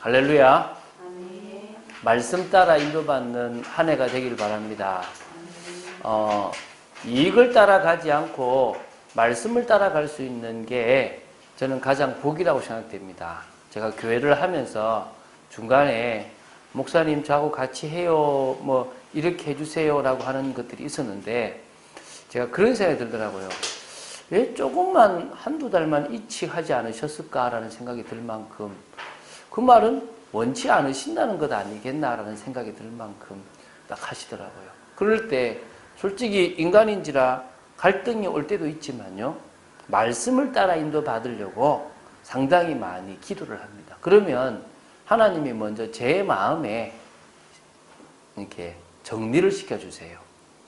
할렐루야. 아멘. 말씀 따라 인도받는 한 해가 되길 바랍니다. 이익을 따라가지 않고 말씀을 따라갈 수 있는 게 저는 가장 복이라고 생각됩니다. 제가 교회를 하면서 중간에 목사님 저하고 같이 해요, 뭐 이렇게 해주세요라고 하는 것들이 있었는데 제가 그런 생각이 들더라고요. 왜 조금만 한두 달만 이치하지 않으셨을까라는 생각이 들 만큼, 그 말은 원치 않으신다는 것 아니겠나라는 생각이 들 만큼 딱 하시더라고요. 그럴 때 솔직히 인간인지라 갈등이 올 때도 있지만요, 말씀을 따라 인도받으려고 상당히 많이 기도를 합니다. 그러면 하나님이 먼저 제 마음에 이렇게 정리를 시켜주세요.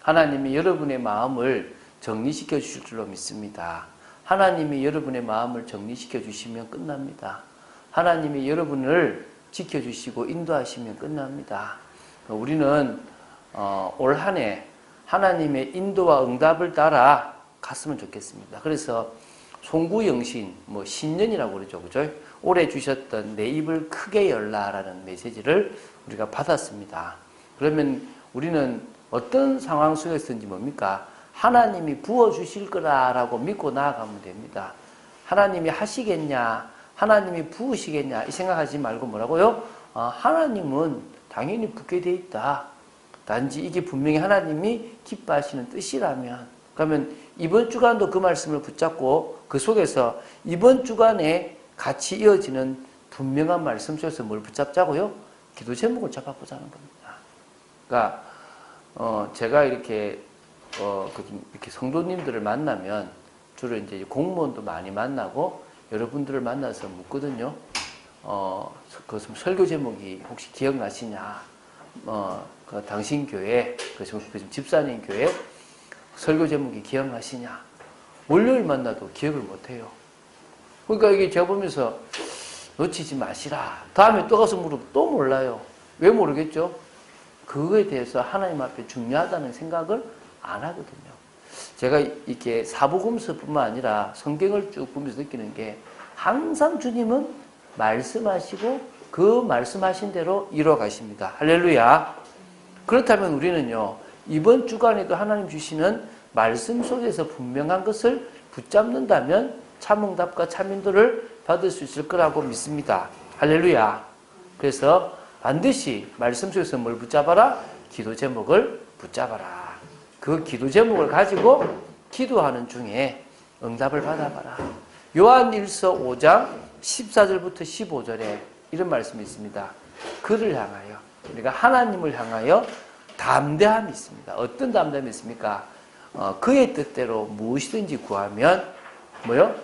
하나님이 여러분의 마음을 정리시켜 주실 줄로 믿습니다. 하나님이 여러분의 마음을 정리시켜 주시면 끝납니다. 하나님이 여러분을 지켜주시고 인도하시면 끝납니다. 우리는 올 한 해 하나님의 인도와 응답을 따라 갔으면 좋겠습니다. 그래서 송구영신, 신년이라고 그러죠, 그죠? 올해 주셨던 내 입을 크게 열라라는 메시지를 우리가 받았습니다. 그러면 우리는 어떤 상황 속에서든지 뭡니까? 하나님이 부어주실 거라고 믿고 나아가면 됩니다. 하나님이 하시겠냐, 하나님이 부으시겠냐 이 생각하지 말고 뭐라고요? 하나님은 당연히 붓게 돼 있다. 단지 이게 분명히 하나님이 기뻐하시는 뜻이라면, 그러면 이번 주간도 그 말씀을 붙잡고 그 속에서 이번 주간에 같이 이어지는 분명한 말씀 속에서 뭘 붙잡자고요? 기도 제목을 잡아보자는 겁니다. 그러니까 제가 이렇게 성도님들을 만나면 주로 이제 공무원도 많이 만나고 여러분들을 만나서 묻거든요. 그 설교 제목이 혹시 기억나시냐? 그 당신 교회, 그 집사님 교회 설교 제목이 기억나시냐? 월요일 만나도 기억을 못해요. 그러니까 이게 제가 보면서 놓치지 마시라. 다음에 또 가서 물어도 또 몰라요. 왜 모르겠죠? 그거에 대해서 하나님 앞에 중요하다는 생각을 안 하거든요. 제가 이렇게 사복음서뿐만 아니라 성경을 쭉 보면서 느끼는 게 항상 주님은 말씀하시고 그 말씀하신 대로 이루어 가십니다. 할렐루야. 그렇다면 우리는요, 이번 주간에도 하나님 주시는 말씀 속에서 분명한 것을 붙잡는다면 참응답과 참인도를 받을 수 있을 거라고 믿습니다. 할렐루야. 그래서 반드시 말씀 속에서 뭘 붙잡아라? 기도 제목을 붙잡아라. 그 기도 제목을 가지고 기도하는 중에 응답을 받아봐라. 요한일서 5장 14절부터 15절에 이런 말씀이 있습니다. 그를 향하여, 우리가 하나님을 향하여 담대함이 있습니다. 어떤 담대함이 있습니까? 그의 뜻대로 무엇이든지 구하면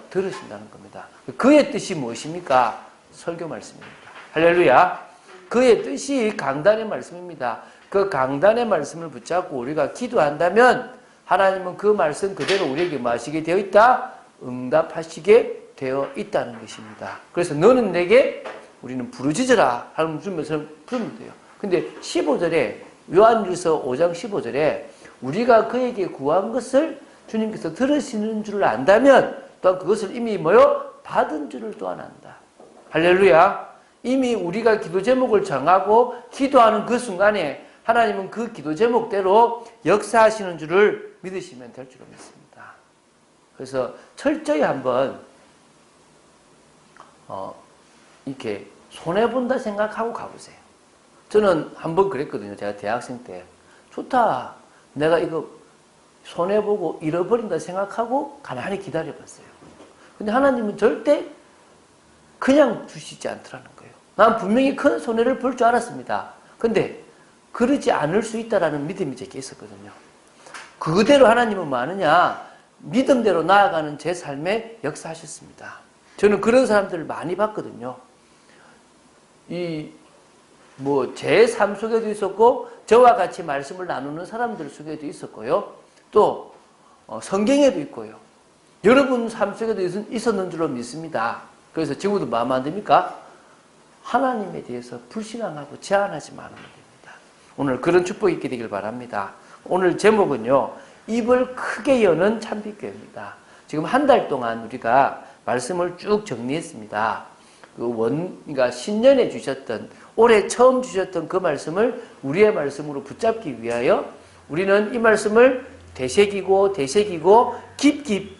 들으신다는 겁니다. 그의 뜻이 무엇입니까? 설교 말씀입니다. 할렐루야. 그의 뜻이 강단의 말씀입니다. 그 강단의 말씀을 붙잡고 우리가 기도한다면 하나님은 그 말씀 그대로 우리에게 뭐 하시게 되어 있다? 응답하시게 되어 있다는 것입니다. 그래서 너는 내게, 우리는 부르짖으라 하는 주면서 부르면 돼요. 근데 15절에, 요한일서 5장 15절에 우리가 그에게 구한 것을 주님께서 들으시는 줄을 안다면 또한 그것을 이미 받은 줄을 또한 안다. 할렐루야. 이미 우리가 기도 제목을 정하고 기도하는 그 순간에 하나님은 그 기도 제목대로 역사하시는 줄을 믿으시면 될 줄로 믿습니다. 그래서 철저히 한번 이렇게 손해본다 생각하고 가보세요. 저는 한번 그랬거든요. 제가 대학생 때. 좋다. 내가 이거 손해보고 잃어버린다 생각하고 가만히 기다려봤어요. 근데 하나님은 절대 그냥 주시지 않더라는 거예요. 난 분명히 큰 손해를 볼 줄 알았습니다. 근데 그러지 않을 수 있다라는 믿음이 제게 있었거든요. 그대로 하나님은 뭐 하느냐? 믿음대로 나아가는 제 삶에 역사하셨습니다. 저는 그런 사람들을 많이 봤거든요. 제 삶 속에도 있었고, 저와 같이 말씀을 나누는 사람들 속에도 있었고요. 또, 성경에도 있고요. 여러분 삶 속에도 있었는 줄로 믿습니다. 그래서 지금도 마음 안 듭니까? 하나님에 대해서 불신앙하고 제한하지 말으면 됩니다. 오늘 그런 축복이 있게 되길 바랍니다. 오늘 제목은요, 입을 크게 여는 참빛교회입니다. 지금 한 달 동안 우리가 말씀을 쭉 정리했습니다. 그러니까 신년에 주셨던, 올해 처음 주셨던 그 말씀을 우리의 말씀으로 붙잡기 위하여 우리는 이 말씀을 되새기고 깊이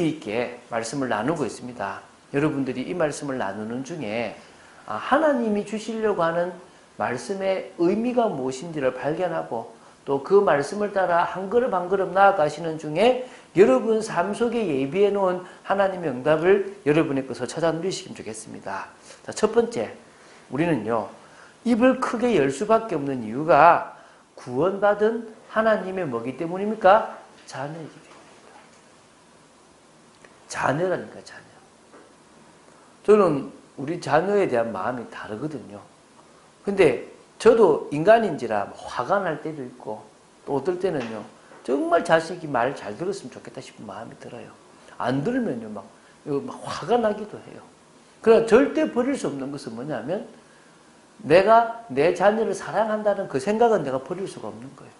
있게 말씀을 나누고 있습니다. 여러분들이 이 말씀을 나누는 중에 하나님이 주시려고 하는 말씀의 의미가 무엇인지를 발견하고 또 그 말씀을 따라 한 걸음 한 걸음 나아가시는 중에 여러분 삶 속에 예비해 놓은 하나님의 응답을 여러분의 것으로 찾아 누리시면 좋겠습니다. 자, 첫 번째, 우리는요, 입을 크게 열 수밖에 없는 이유가 구원받은 하나님의 뭐기 때문입니까? 자녀이기 때문입니다. 자녀라니까, 자녀. 저는 우리 자녀에 대한 마음이 다르거든요. 근데 저도 인간인지라 화가 날 때도 있고 또 어떨 때는요, 정말 자식이 말 잘 들었으면 좋겠다 싶은 마음이 들어요. 안 들으면요, 막 화가 나기도 해요. 그러나 절대 버릴 수 없는 것은 뭐냐면 내가 내 자녀를 사랑한다는 그 생각은 내가 버릴 수가 없는 거예요.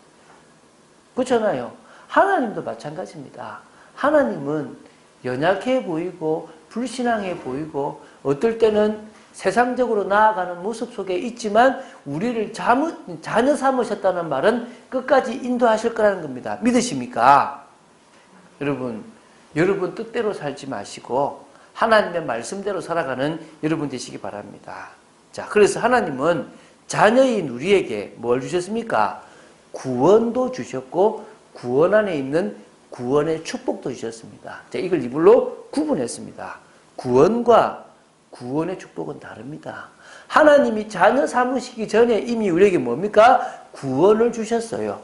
그렇잖아요. 하나님도 마찬가지입니다. 하나님은 연약해 보이고 불신앙해 보이고 어떨 때는 세상적으로 나아가는 모습 속에 있지만 우리를 자녀 삼으셨다는 말은 끝까지 인도하실 거라는 겁니다. 믿으십니까? 여러분 뜻대로 살지 마시고 하나님의 말씀대로 살아가는 여러분 되시기 바랍니다. 자, 그래서 하나님은 자녀인 우리에게 뭘 주셨습니까? 구원도 주셨고 구원 안에 있는 구원의 축복도 주셨습니다. 자, 이걸 이불로 구분했습니다. 구원과 구원의 축복은 다릅니다. 하나님이 자녀 삼으시기 전에 이미 우리에게 뭡니까? 구원을 주셨어요.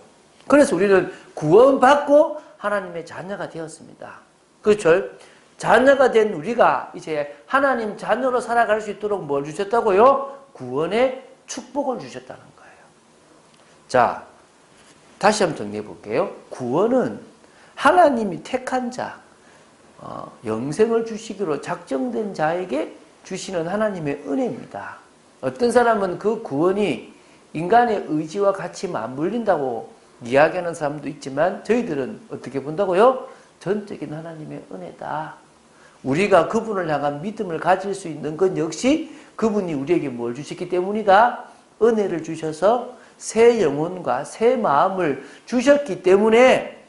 그래서 우리는 구원받고 하나님의 자녀가 되었습니다. 그렇죠? 자녀가 된 우리가 이제 하나님 자녀로 살아갈 수 있도록 뭘 주셨다고요? 구원의 축복을 주셨다는 거예요. 자, 다시 한번 정리해 볼게요. 구원은 하나님이 택한 자, 영생을 주시기로 작정된 자에게 주시는 하나님의 은혜입니다. 어떤 사람은 그 구원이 인간의 의지와 같이 맞물린다고 이야기하는 사람도 있지만 저희들은 어떻게 본다고요? 전적인 하나님의 은혜다. 우리가 그분을 향한 믿음을 가질 수 있는 것 역시 그분이 우리에게 뭘 주셨기 때문이다? 은혜를 주셔서 새 영혼과 새 마음을 주셨기 때문에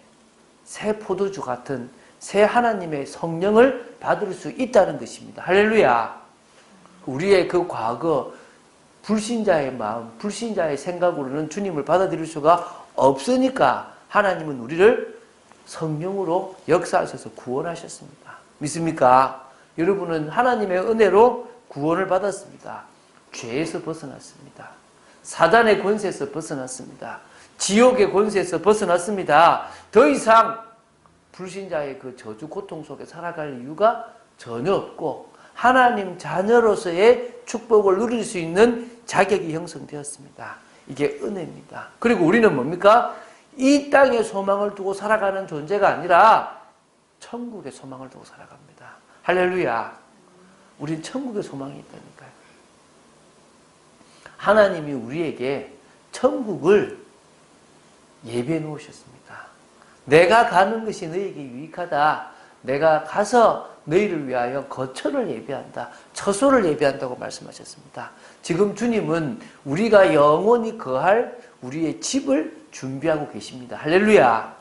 새 포도주 같은 새 하나님의 성령을 받을 수 있다는 것입니다. 할렐루야. 우리의 그 과거 불신자의 마음, 불신자의 생각으로는 주님을 받아들일 수가 없으니까 하나님은 우리를 성령으로 역사하셔서 구원하셨습니다. 믿습니까? 여러분은 하나님의 은혜로 구원을 받았습니다. 죄에서 벗어났습니다. 사단의 권세에서 벗어났습니다. 지옥의 권세에서 벗어났습니다. 더 이상 불신자의 그 저주 고통 속에 살아갈 이유가 전혀 없고 하나님 자녀로서의 축복을 누릴 수 있는 자격이 형성되었습니다. 이게 은혜입니다. 그리고 우리는 뭡니까? 이 땅에 소망을 두고 살아가는 존재가 아니라 천국의 소망을 두고 살아갑니다. 할렐루야. 우린 천국의 소망이 있다니까요. 하나님이 우리에게 천국을 예비해 놓으셨습니다. 내가 가는 것이 너에게 유익하다. 내가 가서 너희를 위하여 거처를 예비한다. 처소를 예비한다고 말씀하셨습니다. 지금 주님은 우리가 영원히 거할 우리의 집을 준비하고 계십니다. 할렐루야.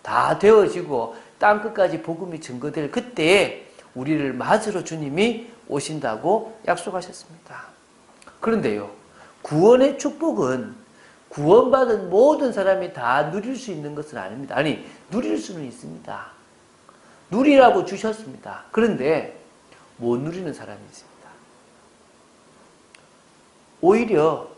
다 되어지고 땅끝까지 복음이 증거될 그때에 우리를 맞으러 주님이 오신다고 약속하셨습니다. 그런데요, 구원의 축복은 구원받은 모든 사람이 다 누릴 수 있는 것은 아닙니다. 아니, 누릴 수는 있습니다. 누리라고 주셨습니다. 그런데 못 누리는 사람이 있습니다. 오히려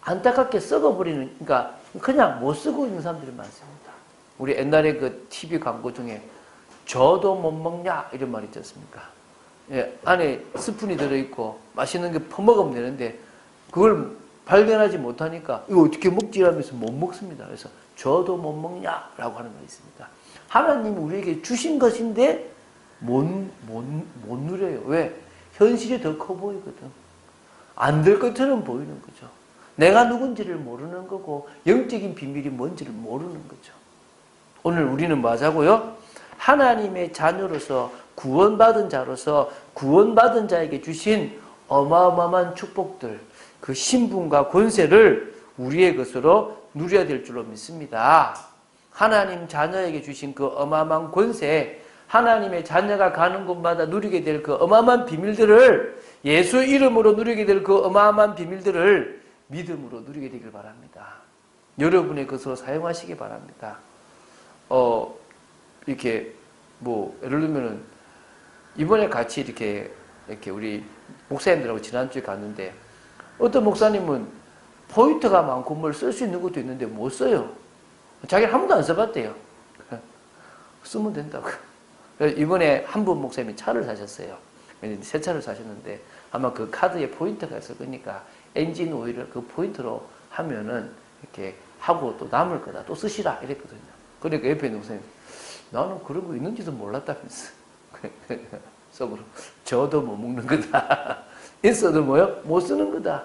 안타깝게 썩어버리는, 그러니까 그냥 못 쓰고 있는 사람들이 많습니다. 우리 옛날에 그 TV 광고 중에 저도 못 먹냐 이런 말이 있지 않습니까? 예, 안에 스푼이 들어있고 맛있는 게 퍼먹으면 되는데 그걸 발견하지 못하니까 이거 어떻게 먹지? 라면서 못 먹습니다. 그래서 저도 못 먹냐라고 하는 말이 있습니다. 하나님이 우리에게 주신 것인데 못 누려요. 왜? 현실이 더 커 보이거든. 안 될 것처럼 보이는 거죠. 내가 누군지를 모르는 거고 영적인 비밀이 뭔지를 모르는 거죠. 오늘 우리는 뭐 하자고요? 하나님의 자녀로서 구원받은 자로서 구원받은 자에게 주신 어마어마한 축복들, 그 신분과 권세를 우리의 것으로 누려야 될 줄로 믿습니다. 하나님 자녀에게 주신 그 어마어마한 권세, 하나님의 자녀가 가는 곳마다 누리게 될 그 어마어마한 비밀들을, 예수 이름으로 누리게 될 그 어마어마한 비밀들을 믿음으로 누리게 되길 바랍니다. 여러분의 것으로 사용하시기 바랍니다. 이렇게 예를 들면은 이번에 같이 이렇게 우리 목사님들하고 지난주에 갔는데 어떤 목사님은 포인트가 많고 뭘 쓸 수 있는 것도 있는데 못 써요. 자기는 한 번도 안 써봤대요. 쓰면 된다고. 이번에 한 분 목사님이 차를 사셨어요. 새 차를 사셨는데 아마 그 카드에 포인트가 있을 거니까 엔진 오일을 그 포인트로 하면은 이렇게 하고 또 남을 거다. 또 쓰시라. 이랬거든요. 그러니까 옆에 있는 목사님, 나는 그런 거 있는지도 몰랐다면서. 속으로, 저도 못 먹는 거다. 있어도 뭐요? 못 쓰는 거다.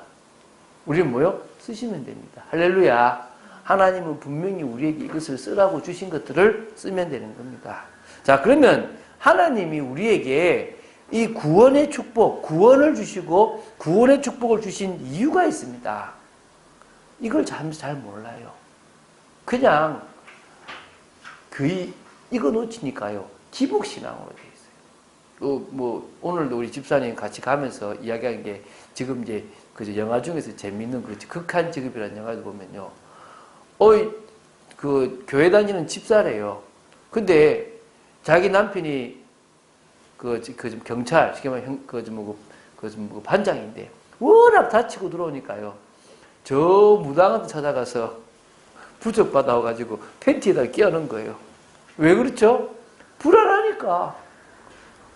우리는 뭐요? 쓰시면 됩니다. 할렐루야. 하나님은 분명히 우리에게 이것을 쓰라고 주신 것들을 쓰면 되는 겁니다. 자, 그러면 하나님이 우리에게 이 구원의 축복, 구원을 주시고 구원의 축복을 주신 이유가 있습니다. 이걸 잘 몰라요. 그냥 이거 놓치니까요. 기복신앙으로 돼 있어요. 오늘도 우리 집사님 같이 가면서 이야기한 게 지금 이제 그 영화 중에서 재밌는 그 극한 직업이라는 영화를 보면요. 그 교회 다니는 집사래요. 근데 자기 남편이 경찰, 쉽게 말하면 반장인데 워낙 다치고 들어오니까요. 저 무당한테 찾아가서 부적 받아와가지고 팬티에다 끼워넣은 거예요. 왜 그렇죠? 불안하니까.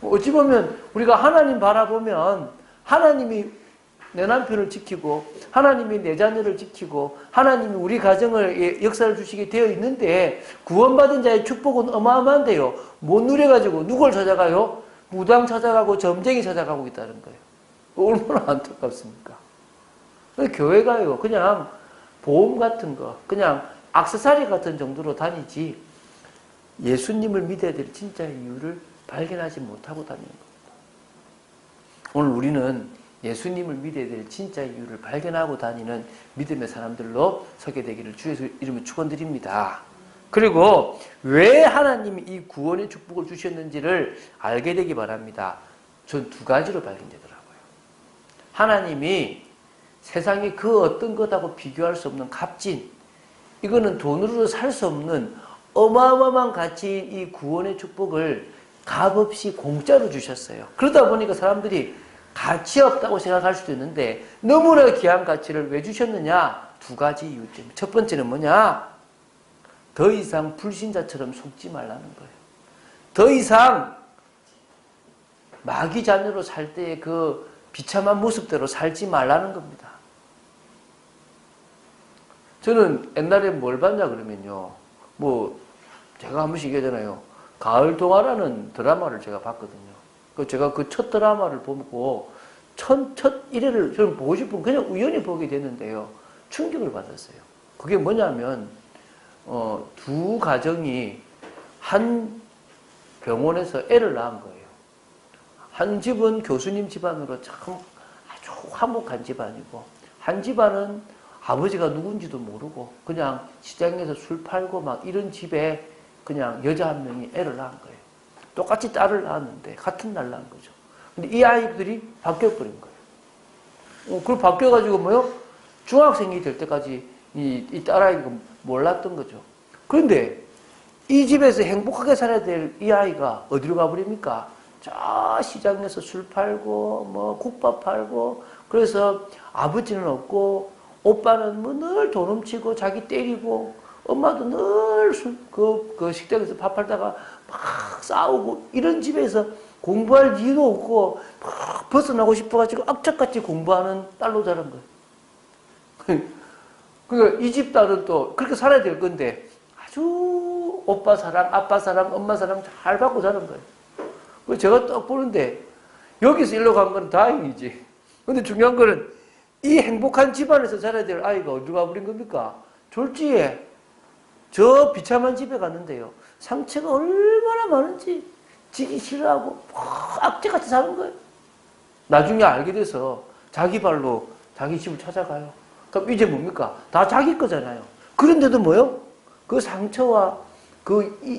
어찌 보면 우리가 하나님 바라보면 하나님이 내 남편을 지키고 하나님이 내 자녀를 지키고 하나님이 우리 가정을 역사를 주시게 되어 있는데 구원받은 자의 축복은 어마어마한데요. 못 누려가지고 누굴 찾아가요? 무당 찾아가고 점쟁이 찾아가고 있다는 거예요. 얼마나 안타깝습니까? 교회가요. 그냥 보험 같은 거, 그냥 액세서리 같은 정도로 다니지 예수님을 믿어야 될 진짜 이유를 발견하지 못하고 다니는 겁니다. 오늘 우리는 예수님을 믿어야 될 진짜 이유를 발견하고 다니는 믿음의 사람들로 서게 되기를 주의 이름으로 축원드립니다. 그리고 왜 하나님이 이 구원의 축복을 주셨는지를 알게 되기 바랍니다. 전 두 가지로 발견되더라고요. 하나님이 세상에 그 어떤 것하고 비교할 수 없는 값진, 이거는 돈으로 살 수 없는 어마어마한 가치인 이 구원의 축복을 값없이 공짜로 주셨어요. 그러다 보니까 사람들이 가치 없다고 생각할 수도 있는데 너무나 귀한 가치를 왜 주셨느냐? 두 가지 이유 때문에. 첫 번째는 뭐냐? 더 이상 불신자처럼 속지 말라는 거예요. 더 이상 마귀 자녀로 살 때의 그 비참한 모습대로 살지 말라는 겁니다. 저는 옛날에 뭘 봤냐 그러면요. 제가 한 번씩 얘기하잖아요. 가을 동화라는 드라마를 제가 봤거든요. 제가 그 첫 드라마를 보고 첫 1회를 저는 보고 싶은 그냥 우연히 보게 됐는데요. 충격을 받았어요. 그게 뭐냐면 두 가정이 한 병원에서 애를 낳은 거예요. 한 집은 교수님 집안으로 참 아주 화목한 집안이고 한 집안은 아버지가 누군지도 모르고 그냥 시장에서 술 팔고 막 이런 집에 그냥 여자 한 명이 애를 낳은 거예요. 똑같이 딸을 낳았는데 같은 날 낳은 거죠. 근데 이 아이들이 바뀌어버린 거예요. 그걸 바뀌어가지고 중학생이 될 때까지 이 딸아이가 몰랐던 거죠. 그런데 이 집에서 행복하게 살아야 될 이 아이가 어디로 가버립니까? 저 시장에서 술 팔고 국밥 팔고 그래서 아버지는 없고 오빠는 늘 돈 훔치고 자기 때리고 엄마도 늘 그 식당에서 밥 팔다가 막 싸우고 이런 집에서 공부할 이유도 없고 막 벗어나고 싶어가지고 악착같이 공부하는 딸로 자란 거예요. 그러니까 이 집 딸은 또 그렇게 살아야 될 건데 아주 오빠 사랑, 아빠 사랑, 엄마 사랑 잘 받고 자란 거예요. 그래서 제가 딱 보는데 여기서 일로 간 건 다행이지. 근데 중요한 거는 이 행복한 집안에서 자라야 될 아이가 어디로 가버린 겁니까? 졸지에 저 비참한 집에 갔는데요. 상처가 얼마나 많은지 지기 싫어하고 악재같이 사는 거예요. 나중에 알게 돼서 자기 발로 자기 집을 찾아가요. 그럼 이제 뭡니까? 다 자기 거잖아요. 그런데도 뭐요? 그 상처와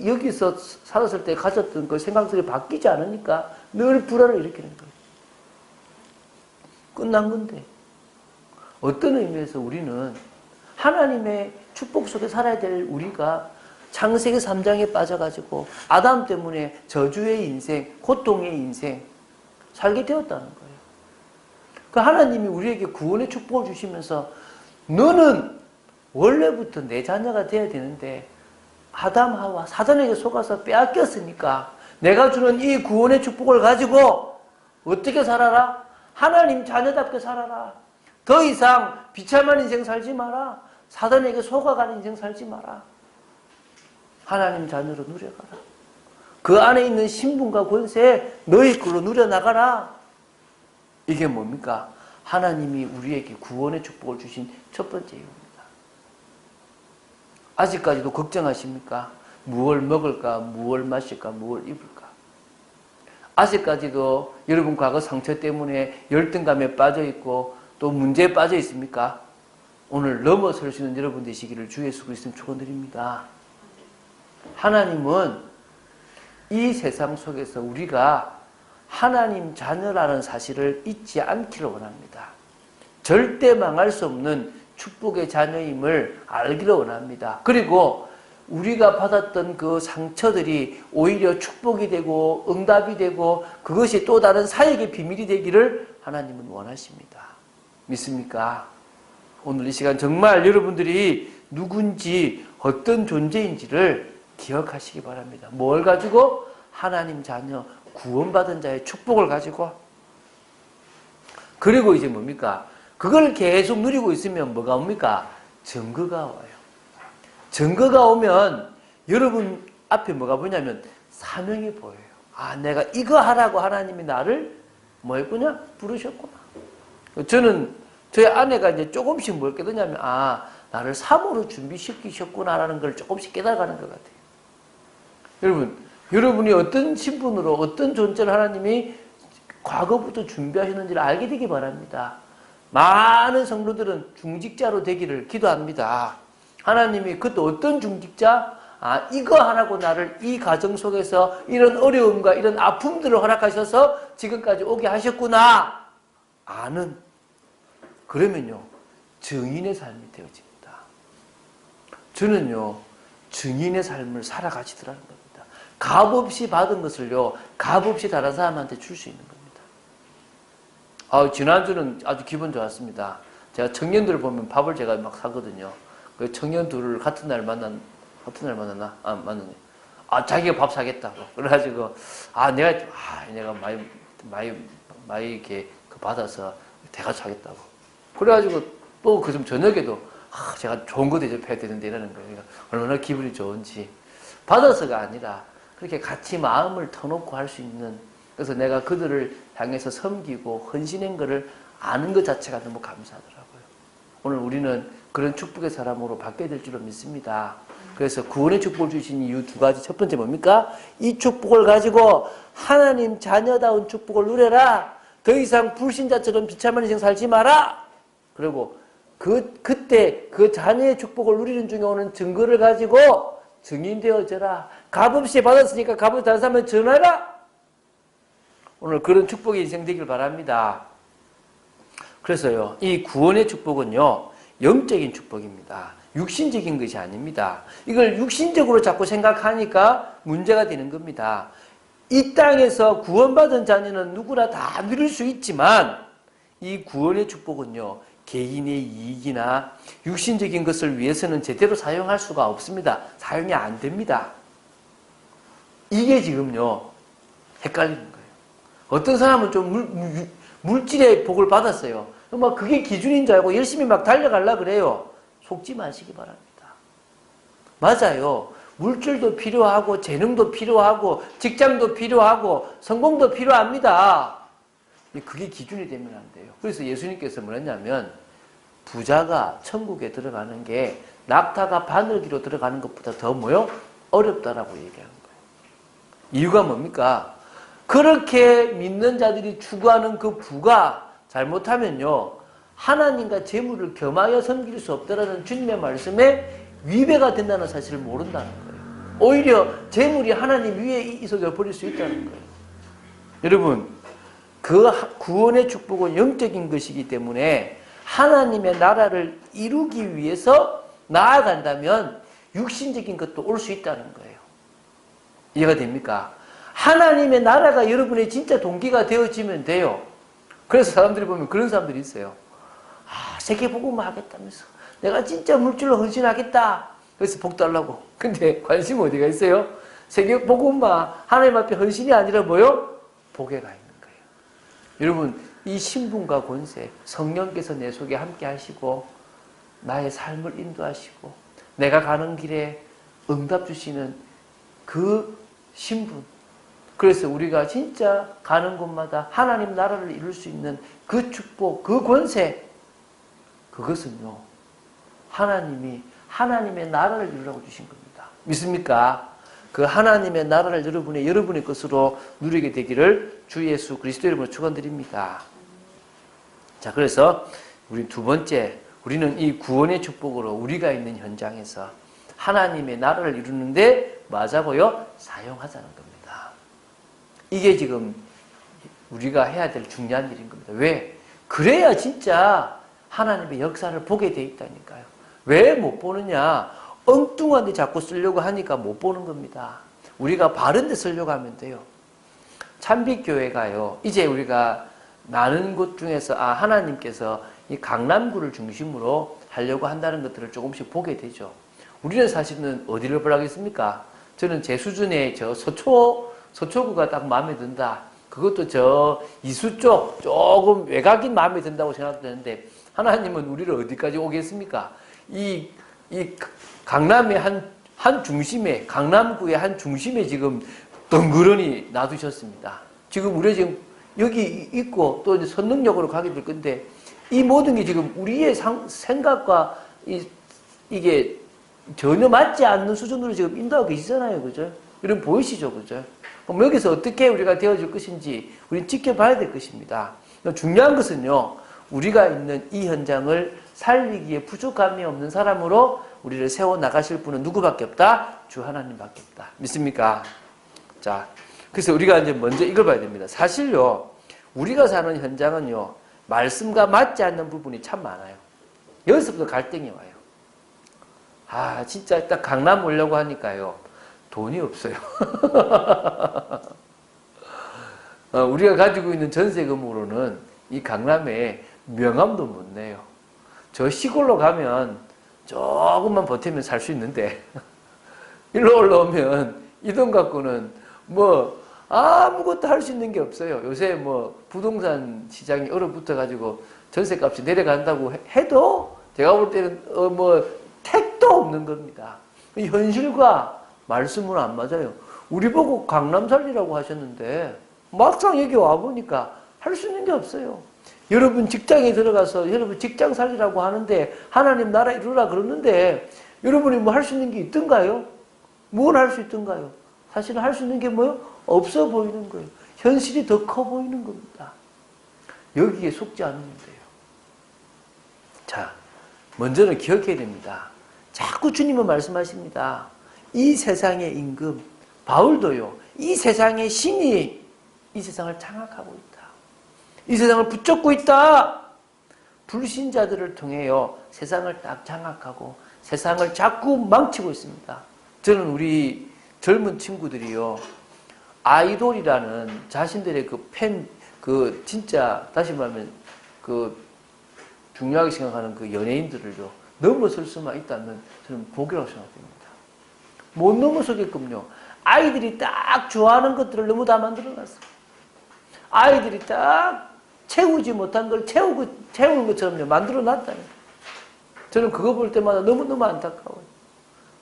여기서 살았을 때 가졌던 그 생각들이 바뀌지 않으니까 늘 불안을 일으키는 거예요. 끝난 건데. 어떤 의미에서 우리는 하나님의 축복 속에 살아야 될 우리가 창세기 3장에 빠져가지고 아담 때문에 저주의 인생, 고통의 인생 살게 되었다는 거예요. 그 하나님이 우리에게 구원의 축복을 주시면서 너는 원래부터 내 자녀가 되어야 되는데 아담, 하와, 사단에게 속아서 빼앗겼으니까 내가 주는 이 구원의 축복을 가지고 어떻게 살아라? 하나님 자녀답게 살아라. 더 이상 비참한 인생 살지 마라. 사단에게 속아가는 인생 살지 마라. 하나님 자녀로 누려가라. 그 안에 있는 신분과 권세 너희 걸로 누려나가라. 이게 뭡니까? 하나님이 우리에게 구원의 축복을 주신 첫 번째 이유입니다. 아직까지도 걱정하십니까? 무엇을 먹을까? 무엇을 마실까? 무엇을 입을까? 아직까지도 여러분 과거 상처 때문에 열등감에 빠져있고 또 문제에 빠져 있습니까? 오늘 넘어설 수 있는 여러분 되시기를 주 예수 그리스도는 축원드립니다. 하나님은 이 세상 속에서 우리가 하나님 자녀라는 사실을 잊지 않기를 원합니다. 절대 망할 수 없는 축복의 자녀임을 알기를 원합니다. 그리고 우리가 받았던 그 상처들이 오히려 축복이 되고 응답이 되고 그것이 또 다른 사역의 비밀이 되기를 하나님은 원하십니다. 믿습니까? 오늘 이 시간 정말 여러분들이 누군지 어떤 존재인지를 기억하시기 바랍니다. 뭘 가지고? 하나님 자녀, 구원받은 자의 축복을 가지고. 그리고 이제 뭡니까? 그걸 계속 누리고 있으면 뭐가 옵니까? 증거가 와요. 증거가 오면 여러분 앞에 뭐가 보냐면 사명이 보여요. 아, 내가 이거 하라고 하나님이 나를 뭐 했구나? 부르셨구나. 저는 저희 아내가 이제 조금씩 뭘 깨닫냐면 아, 나를 사모로 준비시키셨구나라는 걸 조금씩 깨달아가는 것 같아요. 여러분이 어떤 신분으로 어떤 존재를 하나님이 과거부터 준비하셨는지를 알게 되기 바랍니다. 많은 성도들은 중직자로 되기를 기도합니다. 하나님이 그것도 어떤 중직자? 아, 이거 하라고 나를 이 가정 속에서 이런 어려움과 이런 아픔들을 허락하셔서 지금까지 오게 하셨구나. 아는. 그러면요, 증인의 삶이 되어집니다. 저는요, 증인의 삶을 살아가시더라는 겁니다. 값없이 받은 것을요, 값없이 다른 사람한테 줄 수 있는 겁니다. 지난주는 아주 기분 좋았습니다. 제가 청년들을 보면 밥을 제가 막 사거든요. 그 청년 둘을 같은 날 만났나? 만났네. 자기가 밥 사겠다고. 그래가지고, 내가 많이 이렇게 받아서 대가서 하겠다고. 그래가지고 또 그좀 저녁에도, 제가 좋은 거 대접해야 되는데 이러는 거예요. 그러니까 얼마나 기분이 좋은지. 받아서가 아니라 그렇게 같이 마음을 터놓고 할 수 있는, 그래서 내가 그들을 향해서 섬기고 헌신한 것을 아는 것 자체가 너무 감사하더라고요. 오늘 우리는 그런 축복의 사람으로 바뀌어야 될 줄로 믿습니다. 그래서 구원의 축복을 주신 이유 두 가지. 첫 번째 뭡니까? 이 축복을 가지고 하나님 자녀다운 축복을 누려라. 더 이상 불신자처럼 비참한 인생 살지 마라. 그리고 그때 그 자녀의 축복을 누리는 중에 오는 증거를 가지고 증인되어져라. 값없이 받았으니까 값없이 다른 사람을 전하라. 오늘 그런 축복의 인생 되길 바랍니다. 그래서요, 이 구원의 축복은요, 영적인 축복입니다. 육신적인 것이 아닙니다. 이걸 육신적으로 자꾸 생각하니까 문제가 되는 겁니다. 이 땅에서 구원받은 자녀는 누구나 다 누릴 수 있지만 이 구원의 축복은요, 개인의 이익이나 육신적인 것을 위해서는 제대로 사용할 수가 없습니다. 사용이 안 됩니다. 이게 지금요, 헷갈리는 거예요. 어떤 사람은 좀 물질의 복을 받았어요. 막 그게 기준인 줄 알고 열심히 막 달려가려고 그래요. 속지 마시기 바랍니다. 맞아요. 물질도 필요하고 재능도 필요하고 직장도 필요하고 성공도 필요합니다. 그게 기준이 되면 안 돼요. 그래서 예수님께서 뭐랬냐면 부자가 천국에 들어가는 게 낙타가 바늘기로 들어가는 것보다 더 뭐요? 어렵다라고 얘기하는 거예요. 이유가 뭡니까? 그렇게 믿는 자들이 추구하는 그 부가 잘못하면요, 하나님과 재물을 겸하여 섬길 수 없다라는 주님의 말씀에 위배가 된다는 사실을 모른다는 거예요. 오히려 재물이 하나님 위에 있어져 버릴 수 있다는 거예요. 여러분, 그 구원의 축복은 영적인 것이기 때문에 하나님의 나라를 이루기 위해서 나아간다면 육신적인 것도 올 수 있다는 거예요. 이해가 됩니까? 하나님의 나라가 여러분의 진짜 동기가 되어지면 돼요. 그래서 사람들이 보면 그런 사람들이 있어요. 세계복음화 하겠다면서 내가 진짜 물질로 헌신하겠다. 그래서 복 달라고. 근데 관심 어디가 있어요? 세계복음화 하나님 앞에 헌신이 아니라 뭐요? 복에 가 있는 거예요. 여러분, 이 신분과 권세, 성령께서 내 속에 함께 하시고 나의 삶을 인도하시고 내가 가는 길에 응답 주시는 그 신분, 그래서 우리가 진짜 가는 곳마다 하나님 나라를 이룰 수 있는 그 축복, 그 권세, 그것은요, 하나님이 하나님의 나라를 이루라고 주신 겁니다. 믿습니까? 그 하나님의 나라를 여러분의 것으로 누리게 되기를 주 예수 그리스도 이름으로 축원드립니다. 자, 그래서 우리 두 번째, 우리는 이 구원의 축복으로 우리가 있는 현장에서 하나님의 나라를 이루는데 뭐하자고요? 사용하자는 겁니다. 이게 지금 우리가 해야 될 중요한 일인 겁니다. 왜? 그래야 진짜 하나님의 역사를 보게 돼 있다니까요. 왜 못 보느냐? 엉뚱한 데 자꾸 쓰려고 하니까 못 보는 겁니다. 우리가 바른 데 쓰려고 하면 돼요. 찬빛교회가요, 이제 우리가 많은 곳 중에서 하나님께서 이 강남구를 중심으로 하려고 한다는 것들을 조금씩 보게 되죠. 우리는 사실은 어디를 보라겠습니까? 저는 제 수준의 저 서초구가 딱 마음에 든다. 그것도 저 이수 쪽 조금 외곽인 마음에 든다고 생각되는데, 하나님은 우리를 어디까지 오겠습니까? 이 강남의 한 중심에, 강남구의 한 중심에 지금 덩그러니 놔두셨습니다. 지금 우리 지금 여기 있고 또 이제 선릉역으로 가게 될 건데, 이 모든 게 지금 우리의 생각과 이게 전혀 맞지 않는 수준으로 지금 인도하고 계시잖아요. 그죠? 여러분 보이시죠? 그죠? 그럼 여기서 어떻게 우리가 되어질 것인지 우리는 지켜봐야 될 것입니다. 중요한 것은요, 우리가 있는 이 현장을 살리기에 부족함이 없는 사람으로 우리를 세워나가실 분은 누구밖에 없다? 주 하나님밖에 없다. 믿습니까? 자, 그래서 우리가 이제 먼저 이걸 봐야 됩니다. 사실요, 우리가 사는 현장은요, 말씀과 맞지 않는 부분이 참 많아요. 여기서부터 갈등이 와요. 진짜 딱 강남 오려고 하니까요, 돈이 없어요. 우리가 가지고 있는 전세금으로는 이 강남에 명함도 못 내요. 저 시골로 가면 조금만 버티면 살 수 있는데, 일로 올라오면 이 돈 갖고는 뭐 아무것도 할 수 있는 게 없어요. 요새 뭐 부동산 시장이 얼어붙어가지고 전세값이 내려간다고 해도 제가 볼 때는 뭐 택도 없는 겁니다. 현실과 말씀은 안 맞아요. 우리 보고 강남 살리라고 하셨는데 막상 여기 와보니까 할 수 있는 게 없어요. 여러분 직장에 들어가서 여러분 직장 살리라고 하는데 하나님 나라 이루라 그러는데 여러분이 뭐 할 수 있는 게 있던가요? 뭘 할 수 있던가요? 사실은 할 수 있는 게 뭐요? 없어 보이는 거예요. 현실이 더 커 보이는 겁니다. 여기에 속지 않으면 돼요. 자, 먼저는 기억해야 됩니다. 자꾸 주님은 말씀하십니다. 이 세상의 임금, 바울도요, 이 세상의 신이 이 세상을 장악하고 있다. 이 세상을 붙잡고 있다. 불신자들을 통해요, 세상을 딱 장악하고 세상을 자꾸 망치고 있습니다. 저는 우리 젊은 친구들이요, 아이돌이라는 자신들의 진짜, 다시 말하면 중요하게 생각하는 그 연예인들을요, 넘어설 수만 있다면 저는 복이라고 생각됩니다. 못 넘어서게끔요, 아이들이 딱 좋아하는 것들을 너무 다 만들어놨어요. 아이들이 딱 채우지 못한 걸 채우는 것처럼요, 만들어놨다는. 저는 그거 볼 때마다 너무너무 안타까워요.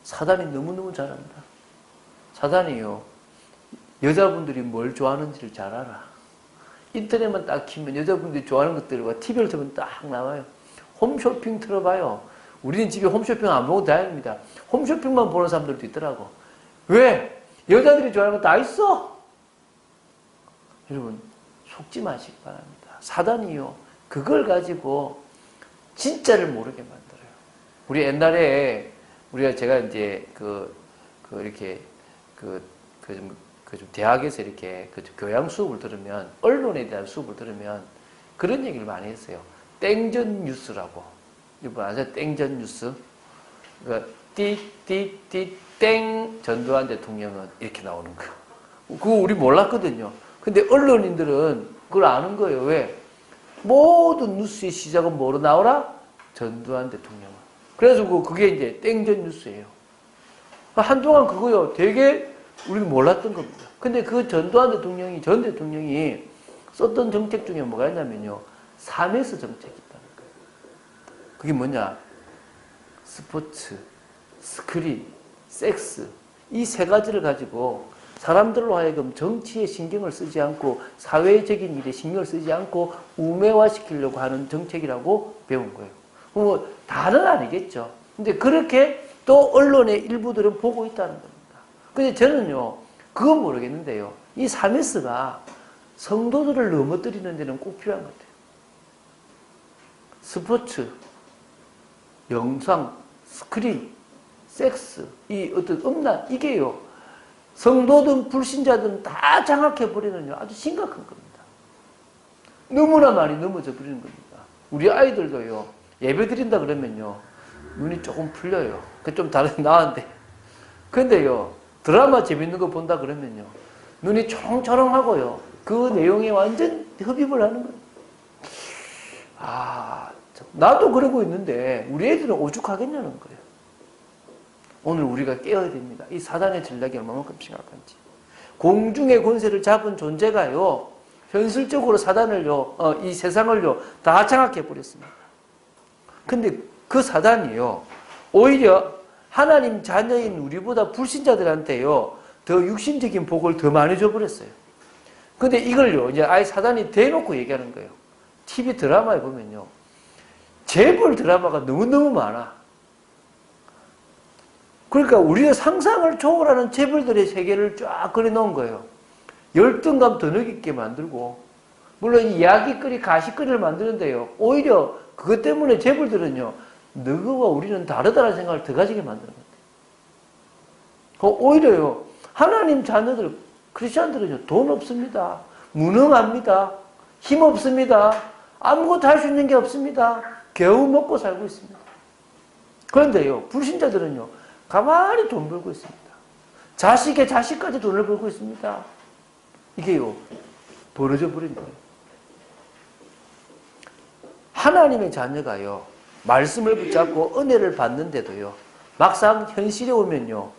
사단이 너무너무 잘한다. 사단이요, 여자분들이 뭘 좋아하는지를 잘 알아. 인터넷만 딱 키면 여자분들이 좋아하는 것들과 TV를 틀면 딱 나와요. 홈쇼핑 틀어봐요. 우리는 집에 홈쇼핑 안 보고 다행입니다. 홈쇼핑만 보는 사람들도 있더라고. 왜? 여자들이 좋아하는 거 다 있어. 여러분 속지 마시기 바랍니다. 사단이요 그걸 가지고 진짜를 모르게 만들어요. 우리 옛날에 제가 이제 이렇게 좀 대학에서 이렇게 교양 수업을 들으면, 언론에 대한 수업을 들으면 그런 얘기를 많이 했어요. 땡전 뉴스라고. 이거 아세요? 땡전 뉴스? 그러니까 땡 전두환 대통령은 이렇게 나오는 거. 그거 우리 몰랐거든요. 근데 언론인들은 그걸 아는 거예요. 왜? 모든 뉴스의 시작은 뭐로 나오라? 전두환 대통령은. 그래서 그게 이제 땡전 뉴스예요. 한동안 그거요. 되게 우리는 몰랐던 겁니다. 근데 그 전 대통령이 썼던 정책 중에 뭐가 있냐면요. 3S 정책이 있다는 거예요. 그게 뭐냐? 스포츠, 스크린, 섹스. 이 세 가지를 가지고 사람들로 하여금 정치에 신경을 쓰지 않고 사회적인 일에 신경을 쓰지 않고 우매화시키려고 하는 정책이라고 배운 거예요. 뭐 다는 아니겠죠. 근데 그렇게 또 언론의 일부들은 보고 있다는 겁니다. 근데 저는요, 그건 모르겠는데요. 이 3S가 성도들을 넘어뜨리는 데는 꼭 필요한 것 같아요. 스포츠, 영상, 스크린, 섹스, 이 어떤 음란, 이게요, 성도든 불신자든 다 장악해버리는 아주 심각한 겁니다. 너무나 많이 넘어져 버리는 겁니다. 우리 아이들도요, 예배 드린다 그러면요, 눈이 조금 풀려요. 그 좀 다르게 나왔는데. 근데요, 드라마 재밌는 거 본다 그러면요, 눈이 초롱초롱하고요, 그 내용에 완전 흡입을 하는 거예요. 나도 그러고 있는데, 우리 애들은 오죽하겠냐는 거예요. 오늘 우리가 깨어야 됩니다. 이 사단의 전략이 얼마만큼 심각한지. 공중의 권세를 잡은 존재가요, 현실적으로 사단을요, 이 세상을요, 다 장악해버렸습니다. 근데 그 사단이요, 오히려 하나님 자녀인 우리보다 불신자들한테요, 더 육신적인 복을 더 많이 줘버렸어요. 근데 이걸요, 이제 아예 사단이 대놓고 얘기하는 거예요. TV 드라마에 보면요, 재벌 드라마가 너무너무 많아. 그러니까 우리의 상상을 초월하는 재벌들의 세계를 쫙 그려놓은 거예요. 열등감 더 느끼게 만들고, 물론 이야기거리, 가시거리를 만드는데요, 오히려 그것 때문에 재벌들은요, 너희와 우리는 다르다는 생각을 더 가지게 만드는 거예요. 오히려요, 하나님 자녀들, 크리스천들은요, 돈 없습니다. 무능합니다. 힘 없습니다. 아무것도 할 수 있는 게 없습니다. 겨우 먹고 살고 있습니다. 그런데요, 불신자들은요, 가만히 돈 벌고 있습니다. 자식의 자식까지 돈을 벌고 있습니다. 이게요, 벌어져 버린 거예요. 하나님의 자녀가요, 말씀을 붙잡고 은혜를 받는데도요, 막상 현실에 오면요,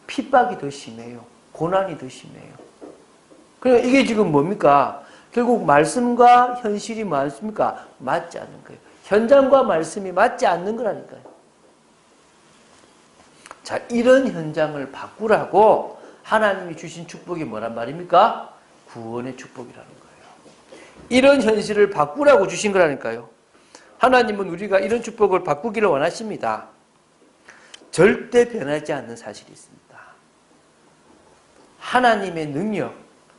핍박이 더 심해요. 고난이 더 심해요. 그러니까 이게 지금 뭡니까? 결국 말씀과 현실이 맞습니까? 맞지 않는 거예요. 현장과 말씀이 맞지 않는 거라니까요. 자, 이런 현장을 바꾸라고 하나님이 주신 축복이 뭐란 말입니까? 구원의 축복이라는 거예요. 이런 현실을 바꾸라고 주신 거라니까요. 하나님은 우리가 이런 축복을 바꾸기를 원하십니다. 절대 변하지 않는 사실이 있습니다. 하나님의 능력,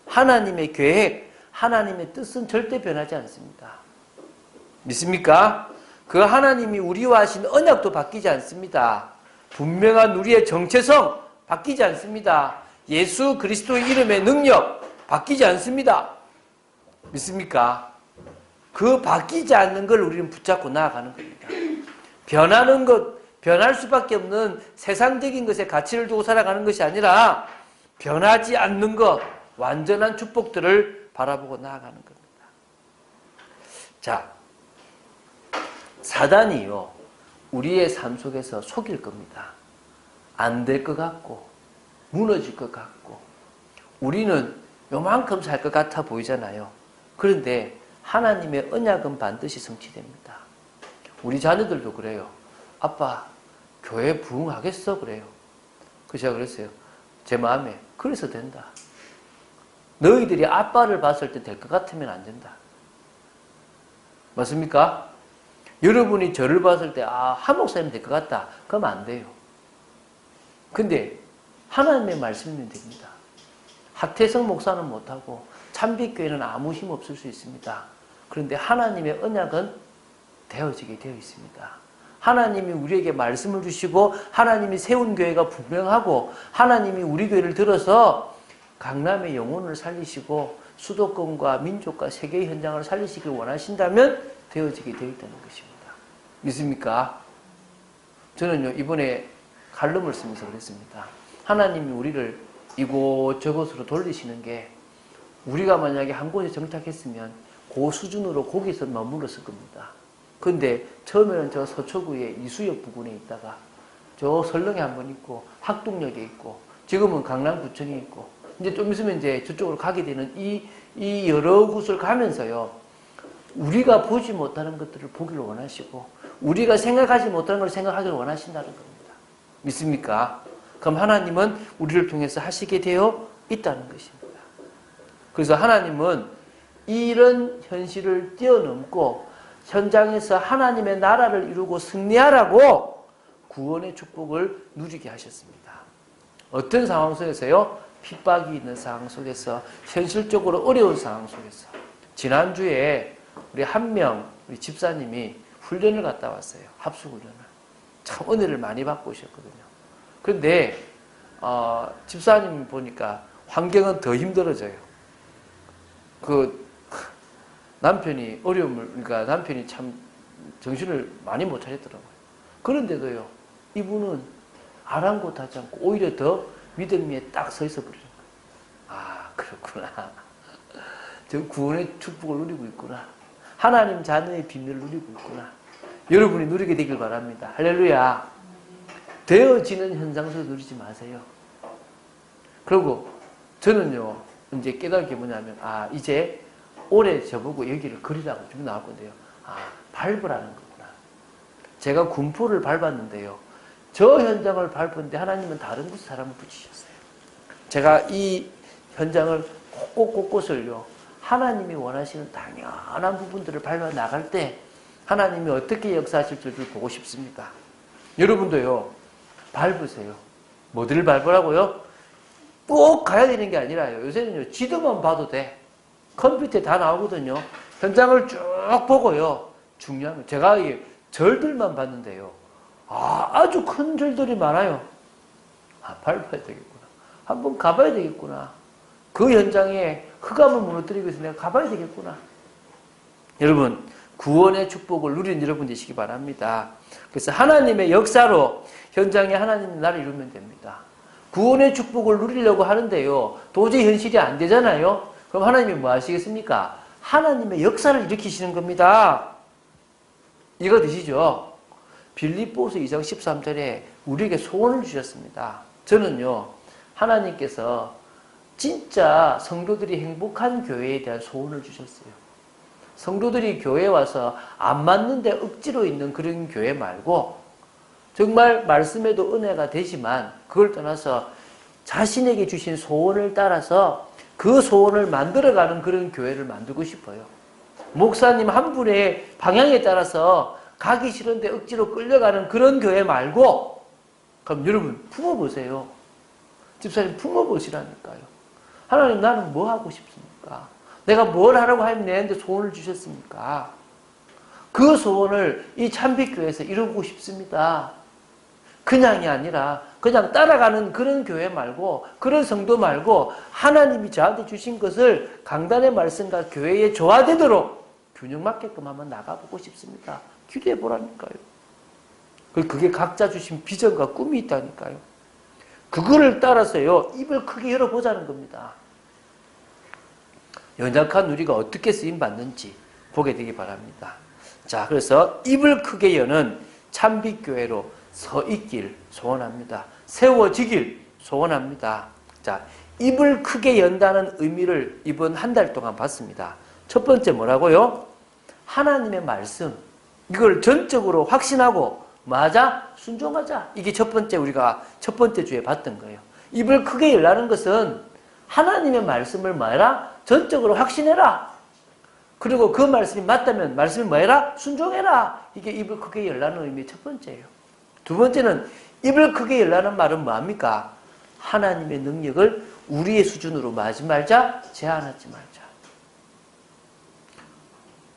하나님의 계획, 하나님의 뜻은 절대 변하지 않습니다. 믿습니까? 그 하나님이 우리와 하신 언약도 바뀌지 않습니다. 분명한 우리의 정체성 바뀌지 않습니다. 예수 그리스도의 이름의 능력 바뀌지 않습니다. 믿습니까? 그 바뀌지 않는 걸 우리는 붙잡고 나아가는 겁니다. 변하는 것, 변할 수밖에 없는 세상적인 것에 가치를 두고 살아가는 것이 아니라 변하지 않는 것, 완전한 축복들을 바라보고 나아가는 겁니다. 자, 사단이요, 우리의 삶 속에서 속일 겁니다. 안 될 것 같고, 무너질 것 같고, 우리는 요만큼 살 것 같아 보이잖아요. 그런데 하나님의 언약은 반드시 성취됩니다. 우리 자녀들도 그래요. 아빠, 교회 부흥하겠어? 그래요. 그래서 제가 그랬어요. 제 마음에, 그래서 된다. 너희들이 아빠를 봤을 때 될 것 같으면 안 된다. 맞습니까? 여러분이 저를 봤을 때, 한 목사님 될 것 같다. 그러면 안 돼요. 근데 하나님의 말씀이면 됩니다. 하태성 목사는 못하고 참빛교회는 아무 힘 없을 수 있습니다. 그런데 하나님의 언약은 되어지게 되어 있습니다. 하나님이 우리에게 말씀을 주시고 하나님이 세운 교회가 분명하고 하나님이 우리 교회를 들어서 강남의 영혼을 살리시고 수도권과 민족과 세계의 현장을 살리시길 원하신다면 되어지게 되어 있다는 것입니다. 믿습니까? 저는요 이번에 칼럼을 쓰면서 그랬습니다. 하나님이 우리를 이곳저곳으로 돌리시는 게 우리가 만약에 한 곳에 정착했으면 그 수준으로 거기서 머물렀을 겁니다. 근데 처음에는 저 서초구의 이수역 부근에 있다가 저 설렁에 한번 있고 학동역에 있고 지금은 강남구청에 있고 이제 좀 있으면 이제 저쪽으로 가게 되는 이 여러 곳을 가면서요 우리가 보지 못하는 것들을 보기를 원하시고 우리가 생각하지 못하는 걸 생각하기를 원하신다는 겁니다. 믿습니까? 그럼 하나님은 우리를 통해서 하시게 되어 있다는 것입니다. 그래서 하나님은 이런 현실을 뛰어넘고 현장에서 하나님의 나라를 이루고 승리하라고 구원의 축복을 누리게 하셨습니다. 어떤 상황 속에서요? 핍박이 있는 상황 속에서 현실적으로 어려운 상황 속에서 지난주에 우리 우리 집사님이 훈련을 갔다 왔어요. 합숙훈련을. 참 은혜를 많이 받고 오셨거든요. 그런데 집사님 보니까 환경은 더 힘들어져요. 남편이 그러니까 남편이 참 정신을 많이 못 차렸더라고요. 그런데도요, 이분은 아랑곳하지 않고 오히려 더 믿음 위에 딱 서 있어 버리는 거예요. 아, 그렇구나. 저 구원의 축복을 누리고 있구나. 하나님 자녀의 비밀을 누리고 있구나. 여러분이 누리게 되길 바랍니다. 할렐루야. 되어지는 현장 속에서 누리지 마세요. 그리고 저는요, 이제 깨달은 게 뭐냐면, 이제 올해 저보고 여기를 그리라고 좀 나올 건데요. 밟으라는 거구나. 제가 군포를 밟았는데요. 저 현장을 밟았는데 하나님은 다른 곳에 사람을 붙이셨어요. 제가 이 현장을 곳곳곳곳을요. 하나님이 원하시는 당연한 부분들을 밟아 나갈 때 하나님이 어떻게 역사하실 줄 보고 싶습니다. 여러분도요. 밟으세요. 뭐들을 밟으라고요? 꼭 가야 되는 게 아니라요. 요새는요. 지도만 봐도 돼. 컴퓨터에 다 나오거든요. 현장을 쭉 보고요. 중요한 건 제가 이 절들만 봤는데요. 아주 큰 절들이 많아요. 밟아야 되겠구나. 한번 가봐야 되겠구나. 그 현장에 흑암을 무너뜨리기 위해서 내가 가봐야 되겠구나. 여러분, 구원의 축복을 누리는 여러분 되시기 바랍니다. 그래서 하나님의 역사로 현장에 하나님의 나라를 이루면 됩니다. 구원의 축복을 누리려고 하는데요. 도저히 현실이 안 되잖아요. 그럼 하나님이 뭐 하시겠습니까? 하나님의 역사를 일으키시는 겁니다. 이거 되시죠? 빌립보서 2장 13절에 우리에게 소원을 주셨습니다. 저는요. 하나님께서 진짜 성도들이 행복한 교회에 대한 소원을 주셨어요. 성도들이 교회에 와서 안 맞는데 억지로 있는 그런 교회 말고 정말 말씀에도 은혜가 되지만 그걸 떠나서 자신에게 주신 소원을 따라서 그 소원을 만들어가는 그런 교회를 만들고 싶어요. 목사님 한 분의 방향에 따라서 가기 싫은데 억지로 끌려가는 그런 교회 말고 그럼 여러분 품어보세요. 집사님 품어보시라니까요. 하나님 나는 뭐 하고 싶습니까? 내가 뭘 하라고 하면 내한테 소원을 주셨습니까? 그 소원을 이 참빛교회에서 이루고 싶습니다. 그냥이 아니라 그냥 따라가는 그런 교회 말고 그런 성도 말고 하나님이 저한테 주신 것을 강단의 말씀과 교회에 조화되도록 균형 맞게끔 한번 나가보고 싶습니다. 기도해 보라니까요. 그게 각자 주신 비전과 꿈이 있다니까요. 그거를 따라서요. 입을 크게 열어보자는 겁니다. 연약한 우리가 어떻게 쓰임받는지 보게 되기 바랍니다. 자, 그래서 입을 크게 여는 참빛교회로 서 있길 소원합니다. 세워지길 소원합니다. 자, 입을 크게 연다는 의미를 이번 한 달 동안 봤습니다. 첫 번째 뭐라고요? 하나님의 말씀. 이걸 전적으로 확신하고 맞아? 순종하자. 이게 우리가 첫 번째 주에 봤던 거예요. 입을 크게 열라는 것은 하나님의 말씀을 뭐해라? 전적으로 확신해라. 그리고 그 말씀이 맞다면 말씀이 뭐해라? 순종해라. 이게 입을 크게 열라는 의미의 첫 번째예요. 두 번째는 입을 크게 열라는 말은 뭐합니까? 하나님의 능력을 우리의 수준으로 하지 말자, 제한하지 말자.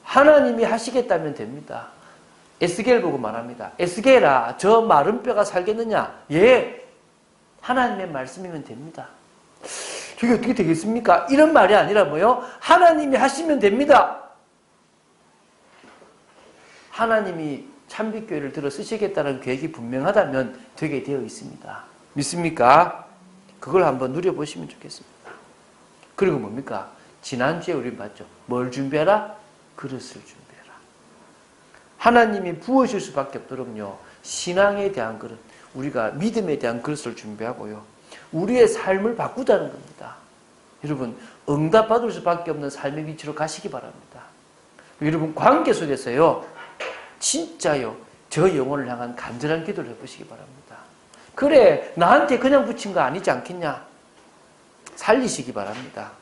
하나님이 하시겠다면 됩니다. 에스겔 보고 말합니다. 에스겔아, 저 마른 뼈가 살겠느냐? 예, 하나님의 말씀이면 됩니다. 저게 어떻게 되겠습니까? 이런 말이 아니라 뭐요? 하나님이 하시면 됩니다. 하나님이 참빛교회를 들어 쓰시겠다는 계획이 분명하다면 되게 되어 있습니다. 믿습니까? 그걸 한번 누려보시면 좋겠습니다. 그리고 뭡니까? 지난주에 우리 봤죠. 뭘 준비하라? 그릇을 준비하라. 하나님이 부어줄 수밖에 없도록요. 신앙에 대한 그릇, 우리가 믿음에 대한 그릇을 준비하고요. 우리의 삶을 바꾸자는 겁니다. 여러분, 응답받을 수밖에 없는 삶의 위치로 가시기 바랍니다. 여러분, 관계 속에서요. 진짜요. 저 영혼을 향한 간절한 기도를 해보시기 바랍니다. 그래, 나한테 그냥 붙인 거 아니지 않겠냐? 살리시기 바랍니다.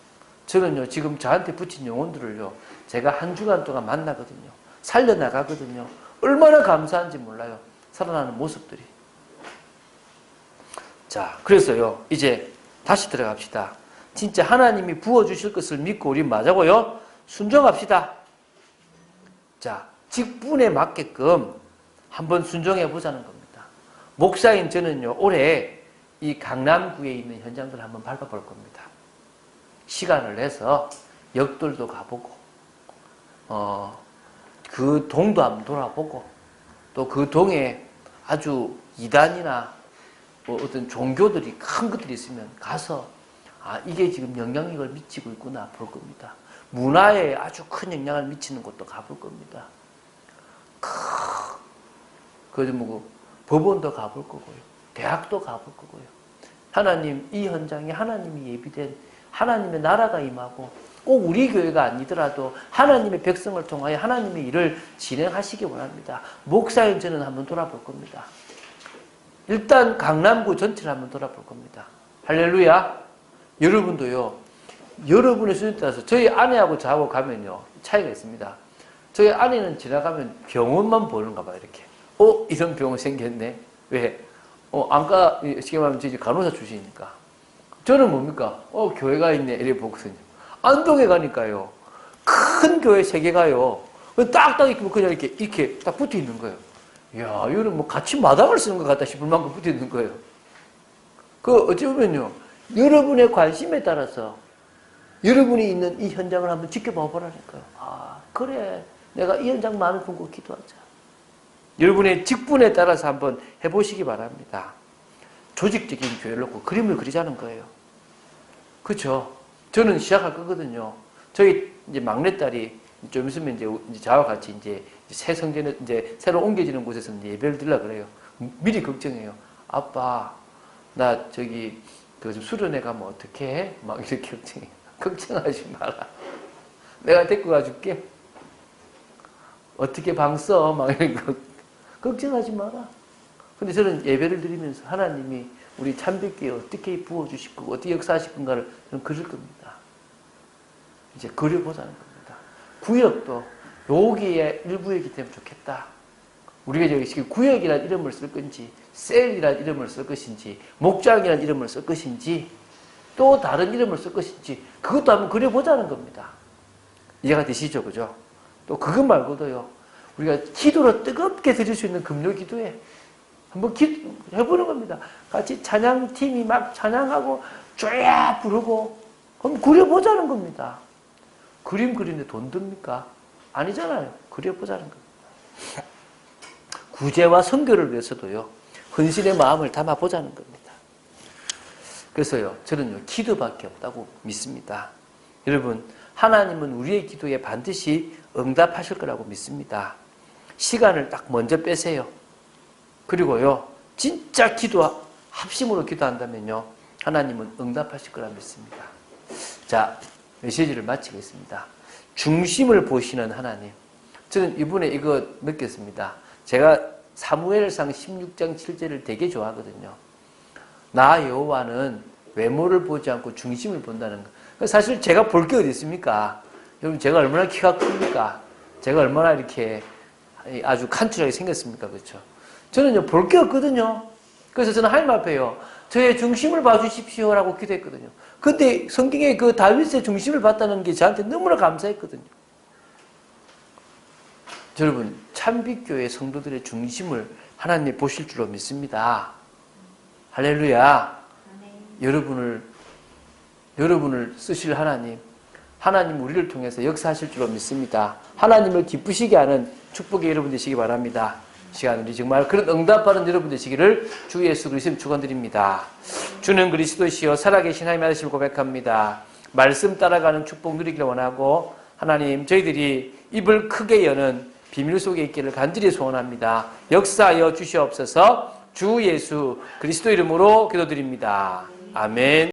저는요, 지금 저한테 붙인 영혼들을요, 제가 한 주간 동안 만나거든요. 살려나가거든요. 얼마나 감사한지 몰라요. 살아나는 모습들이. 자, 그래서요, 이제 다시 들어갑시다. 진짜 하나님이 부어주실 것을 믿고 우리 맞자고요. 순종합시다. 자, 직분에 맞게끔 한번 순종해 보자는 겁니다. 목사인 저는요, 올해 이 강남구에 있는 현장들을 한번 밟아볼 겁니다. 시간을 내서 역돌도 가보고, 그 동도 한번 돌아보고, 또 그 동에 아주 이단이나 뭐 어떤 종교들이 큰 것들이 있으면 가서, 아, 이게 지금 영향력을 미치고 있구나 볼 겁니다. 문화에 아주 큰 영향을 미치는 곳도 가볼 겁니다. 그저 뭐 법원도 가볼 거고요. 대학도 가볼 거고요. 하나님, 이 현장에 하나님이 예비된 하나님의 나라가 임하고 꼭 우리 교회가 아니더라도 하나님의 백성을 통하여 하나님의 일을 진행하시기 원합니다. 목사인 저는 한번 돌아볼 겁니다. 일단 강남구 전체를 한번 돌아볼 겁니다. 할렐루야. 여러분도요. 여러분의 수준에 따라서 저희 아내하고 저하고 가면요. 차이가 있습니다. 저희 아내는 지나가면 병원만 보는가 봐요. 이렇게. 이런 병원 생겼네. 왜? 안과, 쉽게 말하면 저희 간호사 출신이니까. 저는 뭡니까? 교회가 있네. 이렇게 보거든요. 안동에 가니까요. 큰 교회 3개가요. 딱딱 이렇게 그냥 이렇게 딱 붙어 있는 거예요. 이야, 이거는 뭐 같이 마당을 쓰는 것 같다 싶을 만큼 붙어 있는 거예요. 어찌 보면요. 여러분의 관심에 따라서 여러분이 있는 이 현장을 한번 지켜봐 보라니까요. 아, 그래. 내가 이 현장 마음에 품고 기도하자. 여러분의 직분에 따라서 한번 해보시기 바랍니다. 조직적인 교회를 놓고 그림을 그리자는 거예요. 그렇죠? 저는 시작할 거거든요. 저희 이제 막내딸이 좀 있으면 이제 저와 같이 이제 새 성전에 이제 새로 옮겨지는 곳에서 이제 예배를 드리려고 그래요. 미리 걱정해요. 아빠, 나 저기 그 수련회 가면 어떻게 해? 막 이렇게 걱정해요. 걱정하지 마라. 내가 데리고 가줄게. 어떻게 방 써? 막 이런 거. 걱정하지 마라. 근데 저는 예배를 드리면서 하나님이 우리 참빛교회에 어떻게 부어주실 거고 어떻게 역사하실 건가를 저는 그릴 겁니다. 이제 그려보자는 겁니다. 구역도 여기에 일부역이 되면 좋겠다. 우리가 저기 구역이라는 이름을 쓸 건지 셀이라는 이름을 쓸 것인지 목장이라는 이름을 쓸 것인지 또 다른 이름을 쓸 것인지 그것도 한번 그려보자는 겁니다. 이해가 되시죠? 그죠? 또 그것 말고도요. 우리가 기도로 뜨겁게 드릴 수 있는 금요 기도에 한번 해보는 겁니다. 같이 찬양팀이 막 찬양하고 쫙 부르고 한번 그려보자는 겁니다. 그림 그리는데 돈 듭니까? 아니잖아요. 그려보자는 겁니다. 구제와 선교를 위해서도요. 헌신의 마음을 담아보자는 겁니다. 그래서요. 저는요. 기도밖에 없다고 믿습니다. 여러분 하나님은 우리의 기도에 반드시 응답하실 거라고 믿습니다. 시간을 딱 먼저 빼세요. 그리고요. 진짜 합심으로 기도한다면요. 하나님은 응답하실 거라 믿습니다. 자, 메시지를 마치겠습니다. 중심을 보시는 하나님. 저는 이번에 이거 느꼈습니다. 제가 사무엘상 16장 7절을 되게 좋아하거든요. 나 여호와는 외모를 보지 않고 중심을 본다는 거. 사실 제가 볼 게 어디 있습니까? 여러분 제가 얼마나 키가 큽니까? 제가 얼마나 이렇게 아주 칸출하게 생겼습니까? 그렇죠? 저는요 볼 게 없거든요. 그래서 저는 하나님 앞에요. 저의 중심을 봐주십시오라고 기도했거든요. 근데 성경에 그 다윗의 중심을 봤다는 게 저한테 너무나 감사했거든요. 여러분, 참빛교회 성도들의 중심을 하나님이 보실 줄로 믿습니다. 할렐루야. 여러분을 쓰실 하나님 우리를 통해서 역사하실 줄로 믿습니다. 하나님을 기쁘시게 하는 축복의 여러분 되시기 바랍니다. 시간 우리 정말 그런 응답받은 여러분 되시기를 주 예수 그리스도님 축원드립니다. 주는 그리스도시요 살아계신 하나님 아들심을 고백합니다. 말씀 따라가는 축복 누리기를 원하고 하나님 저희들이 입을 크게 여는 비밀 속에 있기를 간절히 소원합니다. 역사하여 주시옵소서. 주 예수 그리스도 이름으로 기도드립니다. 아멘.